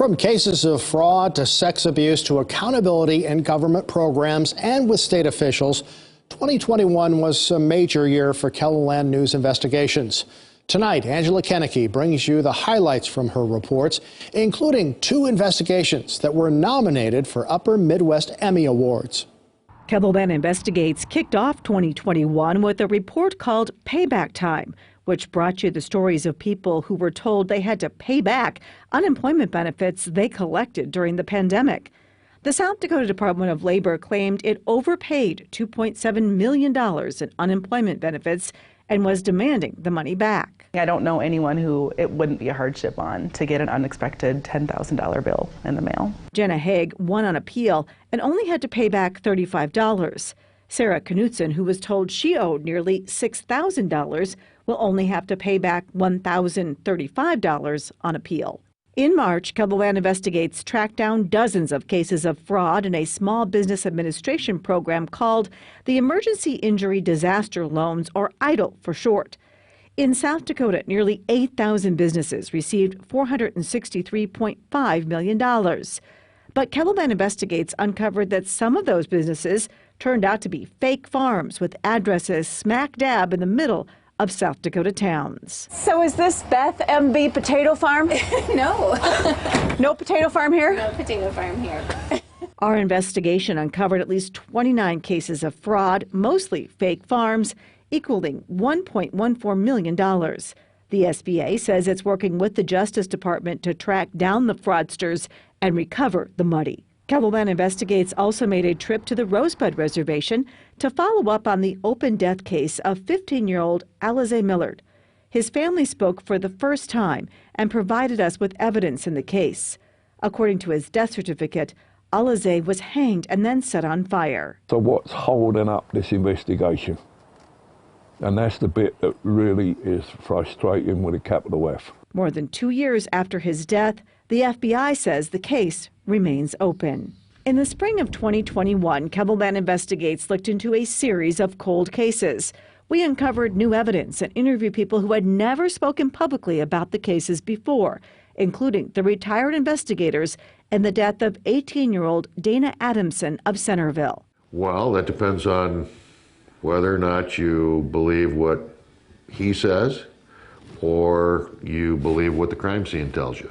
From cases of fraud to sex abuse to accountability in government programs and with state officials, 2021 was a major year for KELOLAND News investigations. Tonight, Angela Kennecke brings you the highlights from her reports, including 2 investigations that were nominated for Upper Midwest Emmy Awards. KELOLAND Investigates kicked off 2021 with a report called Payback Time, which brought you the stories of people who were told they had to pay back unemployment benefits they collected during the pandemic. The South Dakota Department of Labor claimed it overpaid $2.7 million in unemployment benefits and was demanding the money back. I don't know anyone who it wouldn't be a hardship on to get an unexpected $10,000 bill in the mail. Jenna Haig won on appeal and only had to pay back $35. Sarah Knutson, who was told she owed nearly $6,000, will only have to pay back $1,035 on appeal. In March, KELOLAND Investigates tracked down dozens of cases of fraud in a small business administration program called the Emergency Injury Disaster Loans, or EIDL for short. In South Dakota, nearly 8,000 businesses received $463.5 million. But KELOLAND Investigates uncovered that some of those businesses turned out to be fake farms with addresses smack dab in the middle of South Dakota towns. So is this Beth MB Potato Farm? No. No potato farm here? No potato farm here. Our investigation uncovered at least 29 cases of fraud, mostly fake farms, equaling $1.14 million. The SBA says it's working with the Justice Department to track down the fraudsters and recover the money. KELOLAND Investigates also made a trip to the Rosebud Reservation to follow up on the open death case of 15-year-old Alize Millard. His family spoke for the first time and provided us with evidence in the case. According to his death certificate, Alize was hanged and then set on fire. So what's holding up this investigation? And that's the bit that really is frustrating with a capital F. More than 2 years after his death, the FBI says the case remains open. In the spring of 2021, KELOLAND Investigates looked into a series of cold cases. We uncovered new evidence and interviewed people who had never spoken publicly about the cases before, including the retired investigators and the death of 18-year-old Dana Adamson of Centerville. Well, that depends on whether or not you believe what he says or you believe what the crime scene tells you.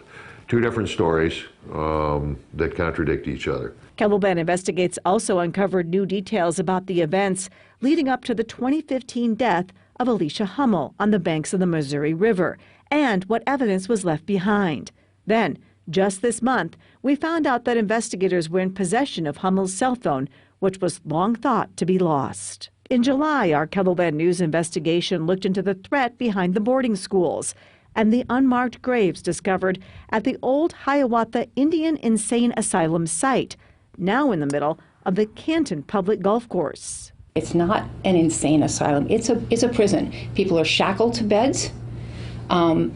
2 different stories that contradict each other. KELOLAND Investigates also uncovered new details about the events leading up to the 2015 death of Alicia Hummel on the banks of the Missouri River and what evidence was left behind. Then, just this month, we found out that investigators were in possession of Hummel's cell phone, which was long thought to be lost. In July, our KELOLAND News investigation looked into the threat behind the boarding schools and the unmarked graves discovered at the old Hiawatha Indian Insane Asylum site, now in the middle of the Canton Public Golf Course. It's not an insane asylum. It's a prison. People are shackled to beds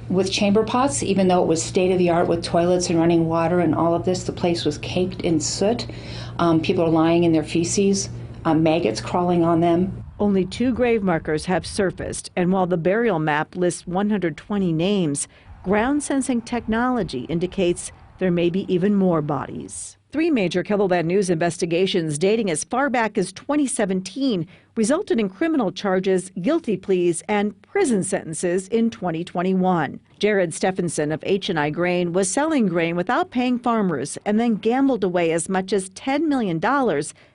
with chamber pots, even though it was state-of-the-art with toilets and running water and all of this. The place was caked in soot. People are lying in their feces, maggots crawling on them. Only 2 grave markers have surfaced, and while the burial map lists 120 names, ground sensing technology indicates there may be even more bodies. 3 major KELOLAND News investigations dating as far back as 2017 resulted in criminal charges, guilty pleas, and prison sentences in 2021. Jared Stephenson of H&I Grain was selling grain without paying farmers and then gambled away as much as $10 million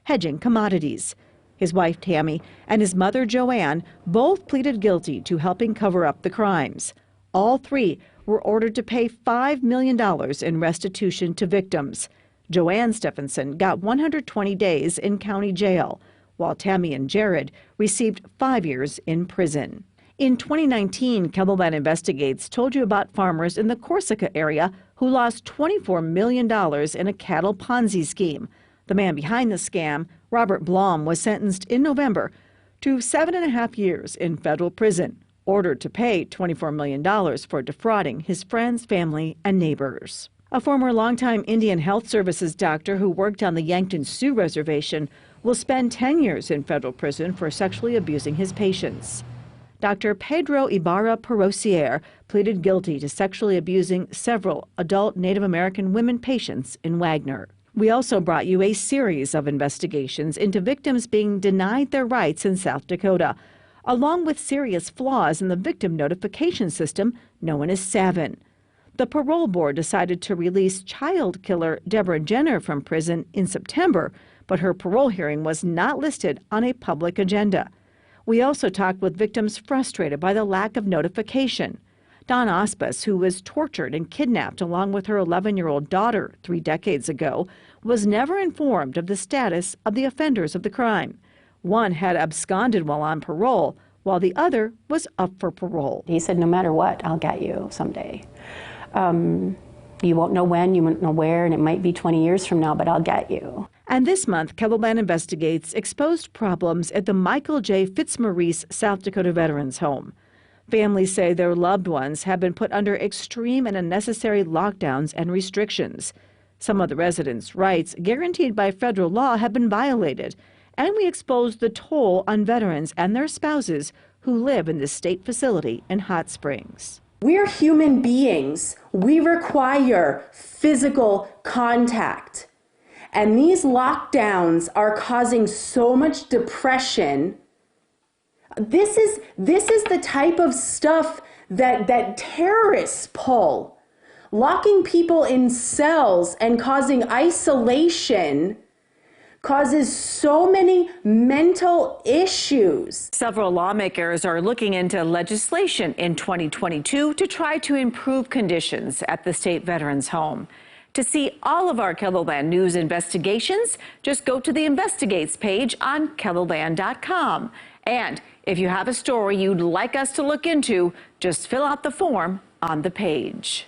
hedging commodities. His wife, Tammy, and his mother, Joanne, both pleaded guilty to helping cover up the crimes. All 3 were ordered to pay $5 million in restitution to victims. Joanne Stephenson got 120 days in county jail, while Tammy and Jared received 5 years in prison. In 2019, KELOLAND Investigates told you about farmers in the Corsica area who lost $24 million in a cattle Ponzi scheme. The man behind the scam, Robert Blom, was sentenced in November to 7.5 years in federal prison, ordered to pay $24 million for defrauding his friends, family, and neighbors. A former longtime Indian Health Services doctor who worked on the Yankton Sioux Reservation will spend 10 years in federal prison for sexually abusing his patients. Dr. Pedro Ibarra-Perocier pleaded guilty to sexually abusing several adult Native American women patients in Wagner. We also brought you a series of investigations into victims being denied their rights in South Dakota, along with serious flaws in the victim notification system known as SAVIN. The parole board decided to release child killer Deborah Jenner from prison in September, but her parole hearing was not listed on a public agenda. We also talked with victims frustrated by the lack of notification. Dawn Osbus, who was tortured and kidnapped along with her 11-year-old daughter 3 decades ago, was never informed of the status of the offenders of the crime. One had absconded while on parole, while the other was up for parole. He said, no matter what, I'll get you someday. You won't know when, you won't know where, and it might be 20 years from now, but I'll get you. And this month, KELOLAND investigates exposed problems at the Michael J. Fitzmaurice South Dakota Veterans Home. Families say their loved ones have been put under extreme and unnecessary lockdowns and restrictions. Some of the residents' rights guaranteed by federal law have been violated. And we expose the toll on veterans and their spouses who live in this state facility in Hot Springs. We're human beings. We require physical contact. And these lockdowns are causing so much depression. This is the type of stuff that terrorists pull. Locking people in cells and causing isolation causes so many mental issues. Several lawmakers are looking into legislation in 2022 to try to improve conditions at the state veterans home. To see all of our KELOLAND news investigations, just go to the Investigates page on KELOLAND.com. And if you have a story you'd like us to look into, just fill out the form on the page.